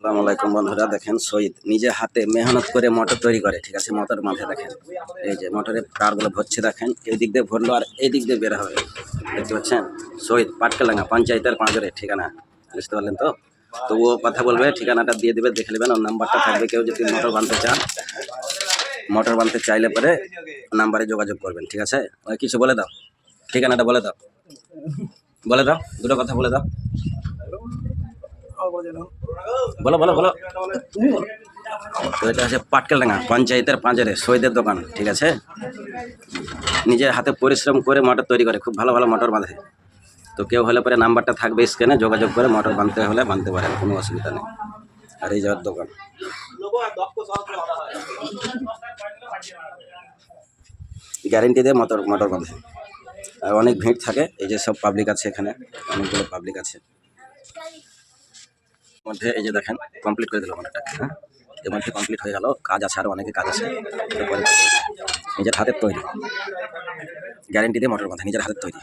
আসসালামু আলাইকুম বন্ধুরা, দেখেন শহীদ নিজে হাতে মেহনত করে মোটর তৈরি করে। ঠিক আছে, মোটর মাঠে দেখেন, এই যে মোটরের তারগুলো ভরছে, দেখেন এই দিক দিয়ে ভরলো আর এই দিক দিয়ে বের হবে। দেখতে পাচ্ছেন, শহীদ পাটকেলাঙ্গা পঞ্চায়েতের পাঁচরে ঠিকানা, বুঝতে পারলেন তো? তো ও কথা বলবে, ঠিকানাটা দিয়ে দেবে, দেখে নেবেন, ওর নাম্বারটা থাকবে। কেউ যদি মোটর বানতে চান, মোটর বানতে চাইলে পরে নাম্বারে যোগাযোগ করবেন। ঠিক আছে, ওই কিছু বলে দাও, ঠিকানাটা বলে দাও, বলে দাও, দুটো কথা বলে দাও, বলো বলো বলো। তো এটা হচ্ছে পাটকেলডাঙ্গা পঞ্চায়েতের পাঁচরে শহীদের দোকান। ঠিক আছে, নিজের হাতে পরিশ্রম করে মোটর তৈরি করে, খুব ভালো ভালো মোটর বাঁধে। তো কেউ হলে পরে নাম্বারটা থাকবে স্ক্রিনে, যোগাযোগ করে মোটর বাঁধতে হলে বাঁধতে পারেন, কোনো অসুবিধা নেই। আর এই যাওয়ার দোকান, গ্যারেন্টি দিয়ে মোটর মোটর বাঁধে। আর অনেক ভিড় থাকে, এই যে সব পাবলিক আছে এখানে, অনেকগুলো পাবলিক আছে মধ্যে। এই যে দেখেন, কমপ্লিট করে দিল মোটরটা। হ্যাঁ, এর মধ্যে কমপ্লিট হয়ে গেল, কাজ আছে আরও অনেকে কাজ আছে। নিজের হাতের তৈরি, গ্যারেন্টি দিয়ে মোটর বাঁধে, নিজের হাতের তৈরি।